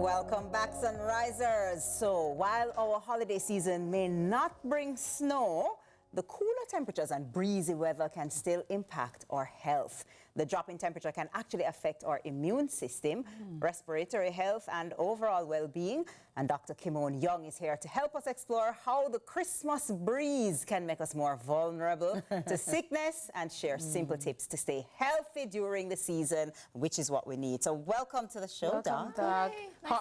Welcome back, Sunrisers. So while our holiday season may not bring snow, the cooler temperatures and breezy weather can still impact our health. The drop in temperature can actually affect our immune system, respiratory health, and overall well-being. And Dr. Kimone Young is here to help us explore how the Christmas breeze can make us more vulnerable to sickness and share simple tips to stay healthy during the season, which is what we need. So welcome to the show, Doc. Nice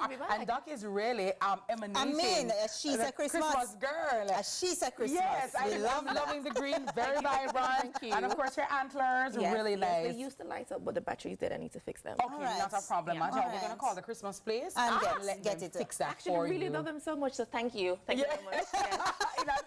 to be back. And Doc is really emanating. I mean, she's a Christmas girl. She's a Christmas. Yes, I love loving the green, very vibrant. Thank you. And of course, your antlers, Yes, really nice. They used to light up, but the batteries did. I need to fix them. Okay, Alright. not a problem at all. Alright. We're going to call the Christmas place And let get them it fix that Actually, for really you. love them so much, so thank you. Thank you very much. Yes. In advance,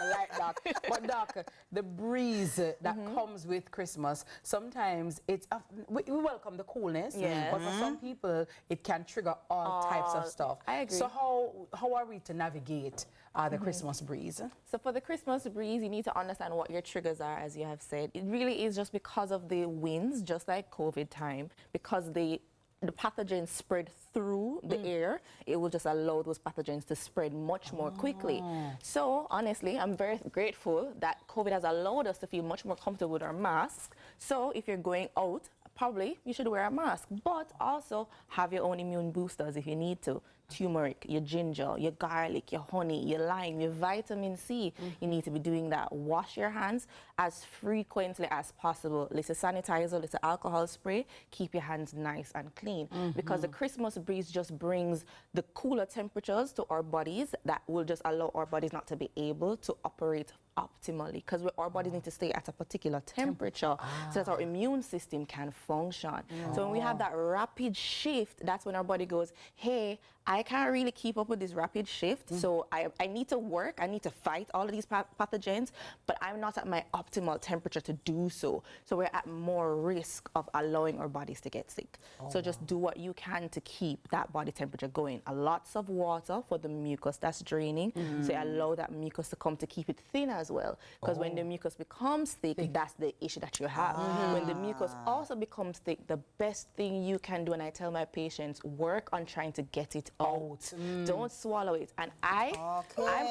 I like Doc. But Doc, the breeze that comes with Christmas, sometimes it's we welcome the coolness, Yes. but for some people it can trigger all types of stuff. I agree. So how are we to navigate the Christmas breeze? So for the Christmas breeze, you need to understand what your triggers are, as you have said. It really is just because of the winds, just like COVID time, because the pathogens spread through the air, it will just allow those pathogens to spread much more quickly. So honestly, I'm very grateful that COVID has allowed us to feel much more comfortable with our masks. So if you're going out, probably you should wear a mask, but also have your own immune boosters if you need to. Turmeric, your ginger, your garlic, your honey, your lime, your vitamin C. You need to be doing that. Wash your hands as frequently as possible. Little sanitizer, little alcohol spray. Keep your hands nice and clean. Because the Christmas breeze just brings the cooler temperatures to our bodies that will just allow our bodies not to be able to operate optimally, because our bodies need to stay at a particular temperature so that our immune system can function. So when we have that rapid shift, that's when our body goes, hey, I can't really keep up with this rapid shift, so I need to work, I need to fight all of these pathogens, but I'm not at my optimal temperature to do so. So we're at more risk of allowing our bodies to get sick. So just do what you can to keep that body temperature going. Lots of water for the mucus that's draining, so allow that mucus to come to keep it thin as well, because when the mucus becomes thick, that's the issue that you have. When the mucus also becomes thick, the best thing you can do, and I tell my patients, work on trying to get it out. Don't swallow it. And I'm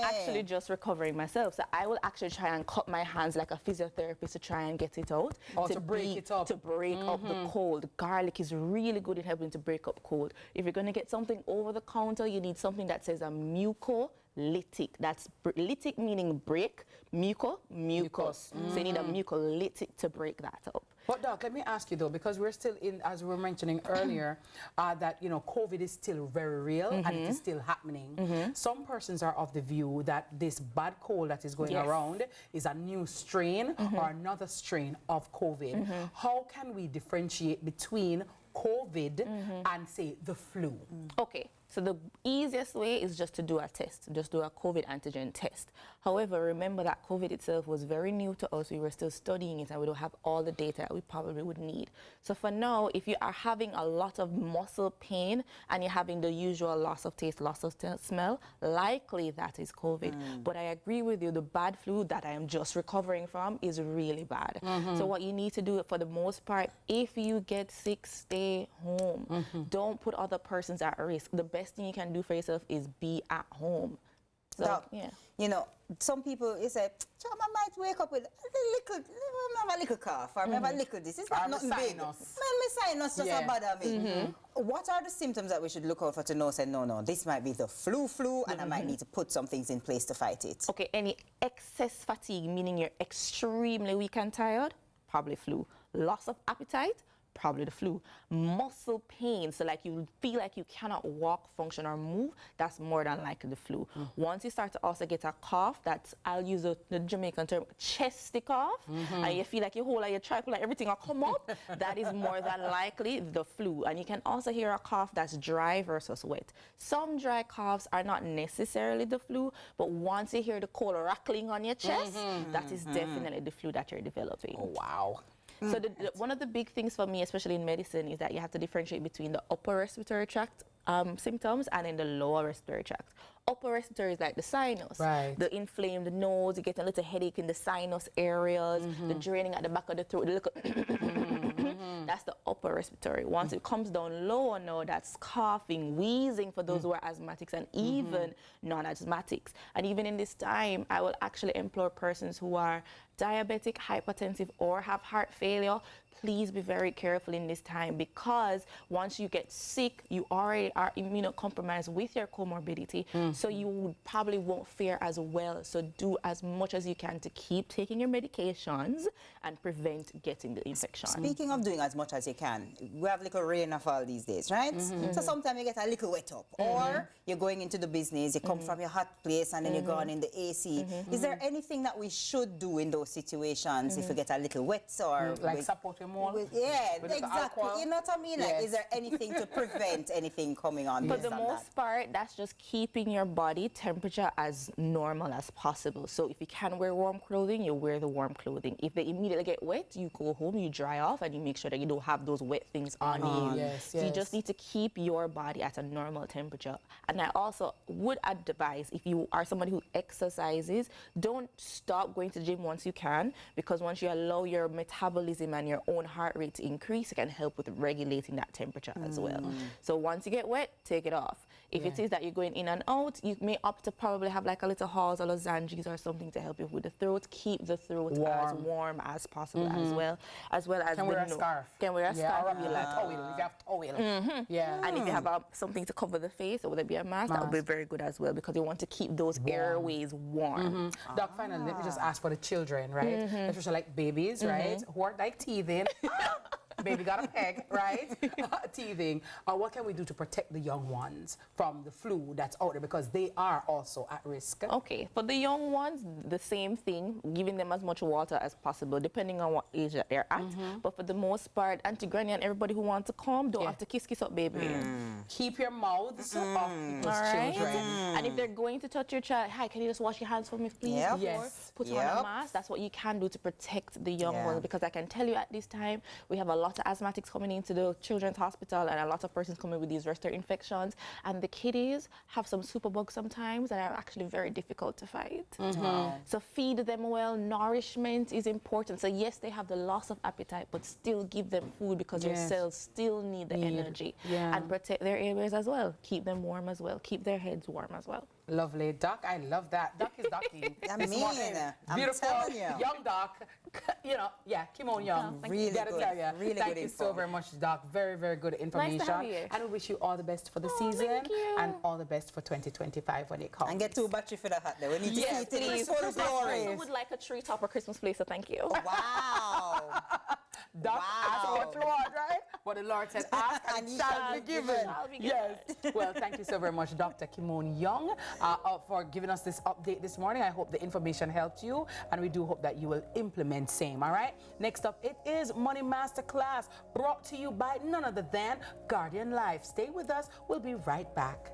actually just recovering myself, so I will actually try and cut my hands like a physiotherapist to try and get it out, to break it up, to break up the cold. Garlic is really good in helping to break up cold. If you're going to get something over the counter, you need something that says a mucolytic. That's lytic meaning break, mucus. So you need a mucolytic to break that up. But Doc, let me ask you though, because we're still in, as we were mentioning earlier, that COVID is still very real and it is still happening. Some persons are of the view that this bad cold that is going around is a new strain or another strain of COVID. How can we differentiate between COVID and say the flu? Okay, so the easiest way is just to do a test, just do a COVID antigen test. However, remember that COVID itself was very new to us. We were still studying it and we don't have all the data that we probably would need. So for now, if you are having a lot of muscle pain and you're having the usual loss of taste, loss of smell, likely that is COVID. But I agree with you, the bad flu that I am just recovering from is really bad. So what you need to do for the most part, if you get sick, stay home. Don't put other persons at risk. The best thing you can do for yourself is be at home. So, Doc, some people, you say, I might wake up with a little cough, or have a little this. It's not nothing big. My sinus just a bother me. What are the symptoms that we should look out for to know, say, no, this might be the flu, and I might need to put some things in place to fight it? Okay, any excess fatigue, meaning you're extremely weak and tired, probably flu. Loss of appetite, probably the flu. Muscle pain, so like you feel like you cannot walk, function, or move, that's more than likely the flu. Once you start to also get a cough, that's, I'll use the Jamaican term, chesty cough, and you feel like your whole, like your trachea, like everything will come up, that is more than likely the flu. And you can also hear a cough that's dry versus wet. Some dry coughs are not necessarily the flu, but once you hear the cold rattling on your chest, that is definitely the flu that you're developing. Oh, wow. So one of the big things for me, especially in medicine, is that you have to differentiate between the upper respiratory tract symptoms and in the lower respiratory tract. Upper respiratory is like the sinus, the inflamed nose, you get a little headache in the sinus areas, the draining at the back of the throat, the little that's the upper respiratory. Once it comes down lower now, that's coughing, wheezing for those who are asthmatics and even non-asthmatics. And even in this time, I will actually implore persons who are diabetic, hypertensive, or have heart failure, please be very careful in this time, because once you get sick, you already are immunocompromised with your comorbidity, so you probably won't fare as well. So do as much as you can to keep taking your medications and prevent getting the infection. Speaking of doing as much as you can, we have little rainfall these days, right? So sometimes you get a little wet up, or you're going into the business, you come from your hot place and then you go on in the AC. Is there anything that we should do in those situations if you get a little wet, or like support your more? Yeah, with exactly. You know what I mean? Like, is there anything to prevent anything coming on? For the most part, that's just keeping your body temperature as normal as possible. So if you can wear warm clothing, you wear the warm clothing. If they immediately get wet, you go home, you dry off, and you make sure that you don't have those wet things on you. So you just need to keep your body at a normal temperature. And I also would advise, if you are somebody who exercises, don't stop going to the gym once you can, because once you allow your metabolism and your own heart rate to increase, it can help with regulating that temperature as well. So once you get wet, take it off. If it is that you're going in and out, you may opt to probably have like a little Halls or lozenges or something to help you with the throat. Keep the throat as warm as possible as well as can wear a scarf. Can wear a scarf. Or a towel. If you have towel. And if you have something to cover the face, or would it be a mask, that would be very good as well, because you want to keep those airways warm. Doc, finally, let me just ask for the children, right? Especially like babies, right? Who are like teething. Baby got a peg, right? Teething. What can we do to protect the young ones from the flu that's out there, because they are also at risk? Okay, for the young ones, the same thing, giving them as much water as possible, depending on what age that they're at. But for the most part, Auntie Granny and everybody who wants to come, don't have to kiss up baby. Keep your mouths off people's children. And if they're going to touch your child, hi, can you just wash your hands for me, please? Before put on a mask. That's what you can do to protect the young ones, because I can tell you at this time, we have a lot of asthmatics coming into the children's hospital, and a lot of persons coming with these respiratory infections, and the kiddies have some superbugs sometimes that are actually very difficult to fight. So feed them well. Nourishment is important. So yes, they have the loss of appetite, but still give them food, because your cells still need the energy. And protect their airways as well. Keep them warm as well. Keep their heads warm as well. Lovely. Doc, I love that. Doc is docking. I'm Beautiful, telling you. young Doc. You know, Kimone Young. Really gotta good. tell you. Really Thank good you info. so very much, Doc. Very, very good information. Nice to have you here. And we wish you all the best for the season, and all the best for 2025 when it comes. And get 2 batteries for the hot there. We need to Yes, see it in its full I glory. also would like a treetop or Christmas place, so thank you. Wow. Doc asked what you want, right? What the Lord said, ask and it shall be given. Yes. Well, thank you so very much, Dr. Kimone Young, for giving us this update this morning. I hope the information helped you, and we do hope that you will implement same, all right? Next up, it is Money Masterclass, brought to you by none other than Guardian Life. Stay with us. We'll be right back.